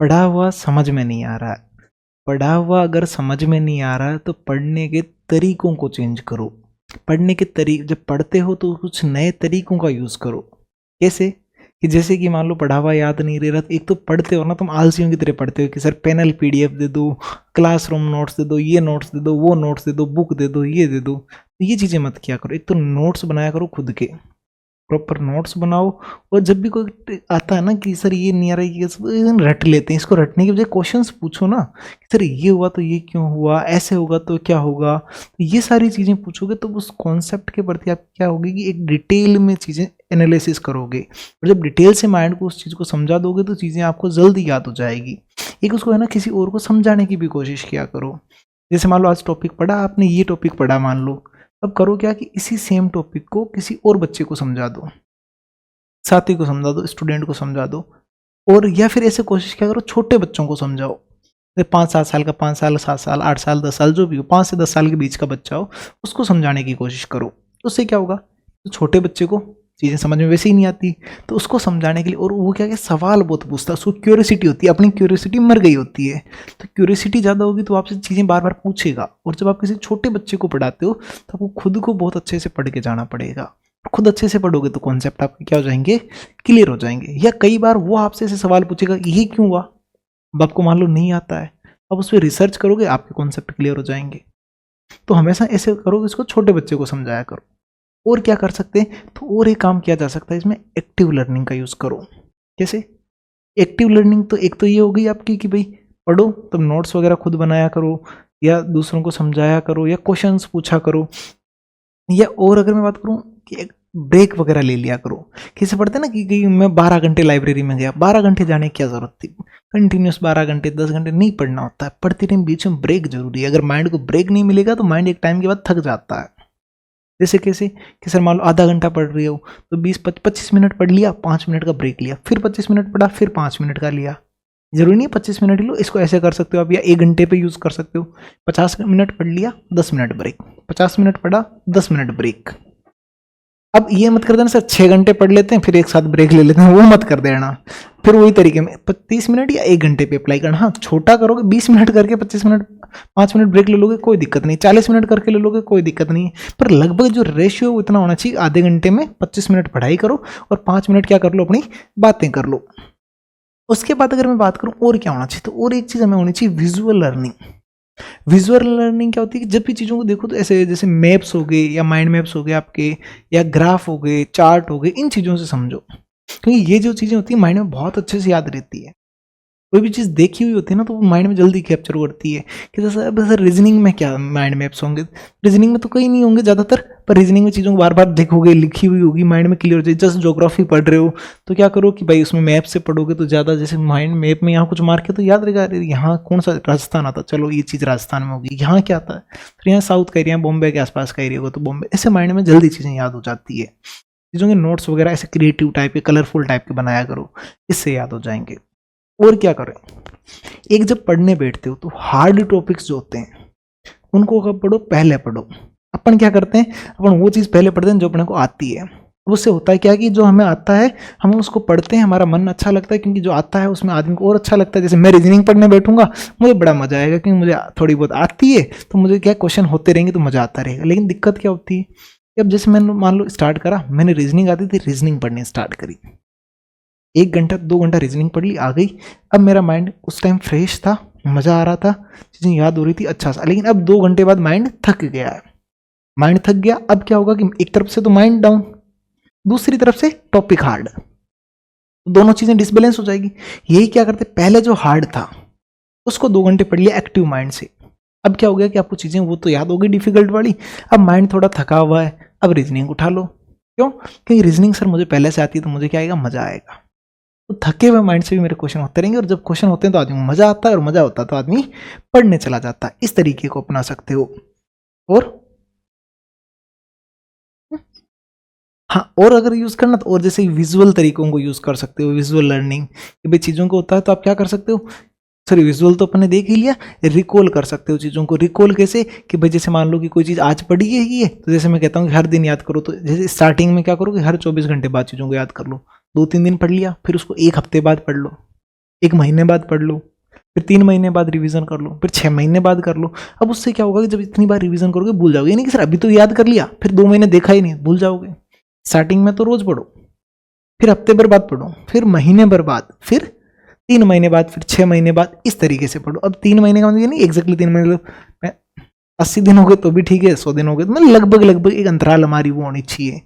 पढ़ा हुआ समझ में नहीं आ रहा है। पढ़ा हुआ अगर समझ में नहीं आ रहा है तो पढ़ने के तरीकों को चेंज करो। पढ़ने के तरीके, जब पढ़ते हो तो कुछ नए तरीकों का यूज करो। कैसे? कि जैसे कि मान लो पढ़ा हुआ याद नहीं रह रहा, तो एक तो पढ़ते हो ना तुम आलसियों की तरह पढ़ते हो कि सर पैनल पीडीएफ दे दो, क्लासरूम नोट्स दे दो, ये नोट्स दे दो, वो नोट्स दे दो, बुक दे दो, ये दे दो। तो ये चीजें मत किया करो। एक तो नोट्स बनाया करो खुद के, प्रॉपर नोट्स बनाओ। और जब भी कोई आता है ना कि सर ये नहीं आ रहा है, ये रट लेते हैं। इसको रटने की बजाय क्वेश्चंस पूछो ना कि सर ये हुआ तो ये क्यों हुआ, ऐसे होगा तो क्या होगा। तो ये सारी चीज़ें पूछोगे तो उस कॉन्सेप्ट के प्रति आप क्या होगी कि एक डिटेल में चीज़ें एनालिसिस करोगे। और जब डिटेल से माइंड को उस चीज़ को समझा दोगे तो चीज़ें आपको जल्दी याद हो जाएगी। एक उसको है ना किसी और को समझाने की भी कोशिश किया करो। जैसे मान लो आज टॉपिक पढ़ा आपने, ये टॉपिक पढ़ा मान लो, अब करो क्या कि इसी सेम टॉपिक को किसी और बच्चे को समझा दो, साथी को समझा दो, स्टूडेंट को समझा दो। और या फिर ऐसे कोशिश क्या करो छोटे बच्चों को समझाओ। 5-7 साल का, 5 साल, 7 साल, 8 साल, 10 साल, जो भी हो, 5 से 10 साल के बीच का बच्चा हो, उसको समझाने की कोशिश करो। तो उससे क्या होगा, तो छोटे बच्चे को चीज़ें समझ में वैसे ही नहीं आती, तो उसको समझाने के लिए, और वो क्या क्या सवाल बहुत पूछता है, उसको क्यूरियोसिटी होती है, अपनी क्यूरियोसिटी मर गई होती है। तो क्यूरियोसिटी ज़्यादा होगी तो आपसे चीज़ें बार बार पूछेगा। और जब आप किसी छोटे बच्चे को पढ़ाते हो तो आपको खुद को बहुत अच्छे से पढ़ के जाना पड़ेगा। खुद अच्छे से पढ़ोगे तो कॉन्सेप्ट आपके क्या हो जाएंगे, क्लियर हो जाएंगे। या कई बार वो आपसे ऐसे सवाल पूछेगा ये क्यों हुआ, अब आपको मान लो नहीं आता है, अब उस पर रिसर्च करोगे, आपके कॉन्सेप्ट क्लियर हो जाएंगे। तो हमेशा ऐसे करोगे, इसको छोटे बच्चे को समझाया करो। और क्या कर सकते हैं, तो और एक काम किया जा सकता है इसमें, एक्टिव लर्निंग का यूज करो। कैसे? एक्टिव लर्निंग तो एक तो ये हो गई आपकी कि भाई पढ़ो तब नोट्स वगैरह खुद बनाया करो, या दूसरों को समझाया करो, या क्वेश्चंस पूछा करो। या और अगर मैं बात करूं कि एक ब्रेक वगैरह ले लिया करो। किसे पढ़ते हैं ना कि मैं 12 घंटे लाइब्रेरी में गया, 12 घंटे जाने की क्या जरूरत थी, कंटिन्यूस 12 घंटे 10 घंटे नहीं पढ़ना होता है। पढ़ते टाइम बीच में ब्रेक जरूरी है। अगर माइंड को ब्रेक नहीं मिलेगा तो माइंड एक टाइम के बाद थक जाता है। जैसे कैसे कि सर मान लो आधा घंटा पढ़ रही हो तो 20-25 मिनट पढ़ लिया, 5 मिनट का ब्रेक लिया, फिर 25 मिनट पढ़ा, फिर 5 मिनट का लिया। जरूरी नहीं है 25 मिनट ही लो, इसको ऐसे कर सकते हो आप, या 1 घंटे पे यूज कर सकते हो। 50 मिनट पढ़ लिया, 10 मिनट ब्रेक, 50 मिनट पढ़ा, 10 मिनट ब्रेक। अब ये मत कर देना सर 6 घंटे पढ़ लेते हैं फिर एक साथ ब्रेक ले लेते हैं, वो मत कर देना। फिर वही तरीके में 30 मिनट या 1 घंटे पे अप्लाई करना। हाँ छोटा करोगे, 20 मिनट करके 25 मिनट, 5 मिनट ब्रेक ले लोगे कोई दिक्कत नहीं, 40 मिनट करके ले लोगे कोई दिक्कत नहीं है। पर लगभग जो रेशियो वो इतना होना चाहिए, आधे घंटे में 25 मिनट पढ़ाई करो और 5 मिनट क्या कर लो, अपनी बातें कर लो। उसके बाद अगर मैं बात करूँ और क्या होना चाहिए, तो और एक चीज़ हमें होनी चाहिए, विजुअल लर्निंग। विजुअल लर्निंग क्या होती है कि जब भी चीज़ों को देखो तो ऐसे जैसे मैप्स हो गए, या माइंड मैप्स हो गए आपके, या ग्राफ हो गए, चार्ट हो गए, इन चीज़ों से समझो। क्योंकि ये जो चीज़ें होती है माइंड में बहुत अच्छे से याद रहती है। कोई भी चीज़ देखी हुई होती है ना तो वो माइंड में जल्दी कैप्चर करती है। कि जैसे अब सर रीजनिंग में क्या माइंड मैप्स होंगे, रीजनिंग में तो कहीं नहीं होंगे ज़्यादातर, पर रीजनिंग में चीज़ों को बार बार देखोगे, लिखी हुई होगी, माइंड में क्लियर हो जाए। जस्ट ज्योग्राफी पढ़ रहे हो तो क्या करो कि भाई उसमें मैप से पढ़ोगे तो ज़्यादा, जैसे माइंड मैप में यहाँ कुछ मार्क है तो याद रहेगा, अरे यहाँ कौन सा राजस्थान आता, चलो ये चीज़ राजस्थान में होगी, यहाँ क्या आता है, फिर यहाँ साउथ का एरिया, बॉम्बे के आसपास का एरिया होगा तो बॉम्बे। ऐसे माइंड में जल्दी चीज़ें याद हो जाती है। चीज़ों के नोट्स वगैरह ऐसे क्रिएटिव टाइप के, कलरफुल टाइप के बनाया करो, इससे याद हो जाएंगे। और क्या करें, एक जब पढ़ने बैठते हो तो हार्ड टॉपिक्स जो होते हैं उनको कब पढ़ो, पहले पढ़ो। अपन क्या करते हैं, अपन वो चीज़ पहले पढ़ते हैं जो अपने को आती है। उससे होता है क्या कि जो हमें आता है हम उसको पढ़ते हैं, हमारा मन अच्छा लगता है, क्योंकि जो आता है उसमें आदमी को और अच्छा लगता है। जैसे मैं रीजनिंग पढ़ने बैठूंगा मुझे बड़ा मजा आएगा, क्योंकि मुझे थोड़ी बहुत आती है, तो मुझे क्या क्वेश्चन होते रहेंगे तो मजा आता रहेगा। लेकिन दिक्कत क्या होती है कि अब जैसे मैंने मान लो स्टार्ट करा, मैंने रीजनिंग आती थी, रीजनिंग पढ़नी स्टार्ट करी, 1 घंटा 2 घंटा रीजनिंग पढ़ ली, आ गई। अब मेरा माइंड उस टाइम फ्रेश था, मज़ा आ रहा था, चीज़ें याद हो रही थी अच्छा सा। लेकिन अब 2 घंटे बाद माइंड थक गया है। माइंड थक गया, अब क्या होगा कि एक तरफ से तो माइंड डाउन, दूसरी तरफ से टॉपिक हार्ड, दोनों चीज़ें डिसबैलेंस हो जाएगी। यही क्या करते, पहले जो हार्ड था उसको 2 घंटे पढ़ लिया एक्टिव माइंड से। अब क्या हो गया कि आपको चीज़ें वो तो याद हो गई डिफिकल्ट वाली, अब माइंड थोड़ा थका हुआ है, अब रीजनिंग उठा लो। क्यों? क्योंकि रीजनिंग सर मुझे पहले से आती है तो मुझे क्या आएगा, मज़ा आएगा। तो थके हुए माइंड से भी मेरे क्वेश्चन होते रहेंगे, और जब क्वेश्चन होते हैं तो आदमी को मजा आता है, और मजा होता है तो आदमी पढ़ने चला जाता है। इस तरीके को अपना सकते हो। और हाँ, और अगर यूज करना तो और जैसे विजुअल तरीकों को यूज कर सकते हो, विजुअल लर्निंग कि भाई चीजों को होता है तो आप क्या कर सकते हो, सॉरी विजुअल तो अपने देख ही लिया, रिकॉल कर सकते हो चीज़ों को। रिकॉल कैसे कि भाई जैसे मान लो कि कोई चीज़ आज पढ़ी है ये, तो जैसे मैं कहता हूँ कि हर दिन याद करो, तो जैसे स्टार्टिंग में क्या करो कि हर 24 घंटे बाद चीज़ों को याद कर लो। 2-3 दिन पढ़ लिया, फिर उसको 1 हफ्ते बाद पढ़ लो, 1 महीने बाद पढ़ लो, फिर 3 महीने बाद रिवीजन कर लो, फिर 6 महीने बाद कर लो। अब उससे क्या होगा कि जब इतनी बार रिवीजन करोगे भूल जाओगे, नहीं कि सर अभी तो याद कर लिया, फिर 2 महीने देखा ही नहीं, भूल जाओगे। स्टार्टिंग में तो रोज पढ़ो, फिर हफ्ते भर बाद पढ़ो, फिर महीने भर बाद, फिर 3 महीने बाद, फिर 6 महीने बाद, इस तरीके से पढ़ो। अब 3 महीने का मतलब ये नहीं एग्जैक्टली 3 महीने, 80 दिन हो गए तो भी ठीक है, 100 दिन हो गए तो मतलब लगभग एक अंतराल हमारी वो होनी चाहिए।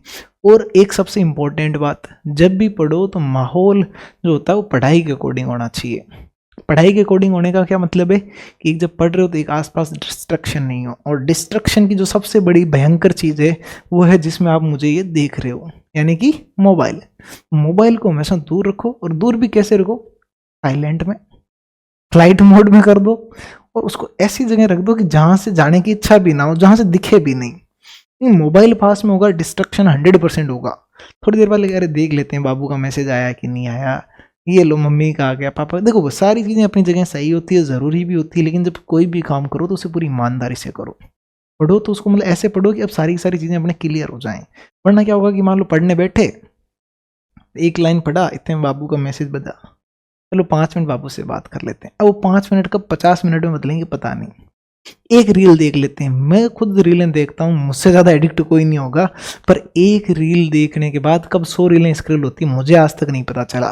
और एक सबसे इंपॉर्टेंट बात, जब भी पढ़ो तो माहौल जो होता है वो पढ़ाई के अकॉर्डिंग होना चाहिए। पढ़ाई के अकॉर्डिंग होने का क्या मतलब है कि एक जब पढ़ रहे हो तो एक आसपास डिस्ट्रक्शन नहीं हो, और डिस्ट्रक्शन की जो सबसे बड़ी भयंकर चीज़ है वो है जिसमें आप मुझे ये देख रहे हो, यानी कि मोबाइल। मोबाइल को हमेशा दूर रखो, और दूर भी कैसे रखो, साइलेंट में, फ्लाइट मोड में कर दो, और उसको ऐसी जगह रख दो कि जहाँ से जाने की इच्छा भी ना हो, जहाँ से दिखे भी नहीं। मोबाइल पास में होगा, डिस्ट्रक्शन 100% होगा। थोड़ी देर बाद लगे अरे देख लेते हैं बाबू का मैसेज आया कि नहीं आया, ये लो मम्मी का आ गया, पापा। देखो वो सारी चीज़ें अपनी जगह सही होती है, ज़रूरी भी होती है, लेकिन जब कोई भी काम करो तो उसे पूरी ईमानदारी से करो। पढ़ो तो उसको मतलब ऐसे पढ़ो कि अब सारी सारी चीज़ें अपने क्लियर हो जाएं। वरना क्या होगा कि मान लो पढ़ने बैठे, एक लाइन पढ़ा, इतने में बाबू का मैसेज बजा, चलो 5 मिनट बाबू से बात कर लेते हैं। अब वो 5 मिनट कब 50 मिनट में बदलेंगे पता नहीं। एक रील देख लेते हैं, मैं खुद रीलें देखता हूँ, मुझसे ज़्यादा एडिक्ट कोई नहीं होगा, पर एक रील देखने के बाद कब 100 रीलें स्क्रॉल होती मुझे आज तक नहीं पता चला।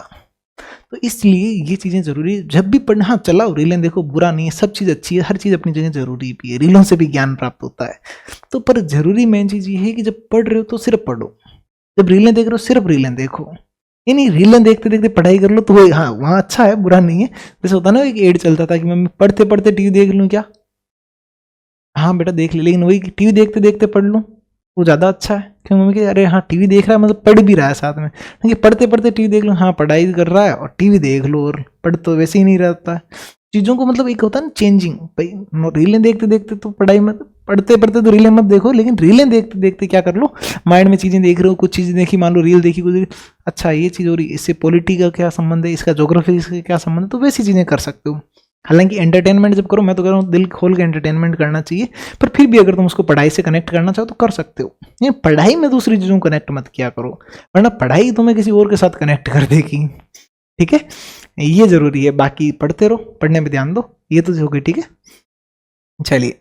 तो इसलिए ये चीज़ें ज़रूरी है। जब भी पढ़ना, हाँ चलाओ रीलें देखो, बुरा नहीं है, सब चीज़ अच्छी है, हर चीज़ अपनी जगह ज़रूरी भी है, रीलों से भी ज्ञान प्राप्त होता है। तो पर ज़रूरी मेन चीज़ ये है कि जब पढ़ रहे हो तो सिर्फ पढ़ो, जब रीलें देख रहे हो सिर्फ रीलें देखो। ये नहीं रीलें देखते देखते पढ़ाई कर लो तो वो हाँ वहाँ अच्छा है, बुरा नहीं है। जैसे होता ना एक एड चलता था कि मम्मी पढ़ते पढ़ते टीवी देख लूँ क्या, हाँ बेटा देख ले, लेकिन वही टीवी देखते देखते पढ़ लूँ वो ज़्यादा अच्छा है। क्यों मम्मी कि अरे हाँ टीवी देख रहा है मतलब पढ़ भी रहा है साथ में, क्योंकि पढ़ते पढ़ते टीवी देख लो, हाँ पढ़ाई कर रहा है और टीवी देख लो, और पढ़ तो वैसे ही नहीं रहता है। चीज़ों को मतलब एक होता है ना चेंजिंग, भाई रीलें देखते देखते तो पढ़ाई मत, पढ़ते पढ़ते तो रीलें मत देखो, लेकिन रीलें देखते देखते क्या कर लो, माइंड में चीज़ें देख रहे हो, कुछ चीज़ें देखी, मान लो रील देखी कुछ, अच्छा ये चीज़ हो रही, इससे पॉलिटी का क्या संबंध है, इसका ज्योग्राफी से क्या संबंध है, तो वैसी चीज़ें कर सकते हो। हालांकि एंटरटेनमेंट जब करो, मैं तो कह रहा हूँ दिल खोल के एंटरटेनमेंट करना चाहिए, पर फिर भी अगर तुम उसको पढ़ाई से कनेक्ट करना चाहो तो कर सकते हो। ये पढ़ाई में दूसरी चीज़ों को कनेक्ट मत किया करो, वरना पढ़ाई तुम्हें किसी और के साथ कनेक्ट कर देगी। ठीक है, ये जरूरी है। बाकी पढ़ते रहो, पढ़ने में ध्यान दो, ये तो होगी। ठीक है, चलिए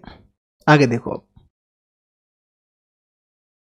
आगे देखो अब।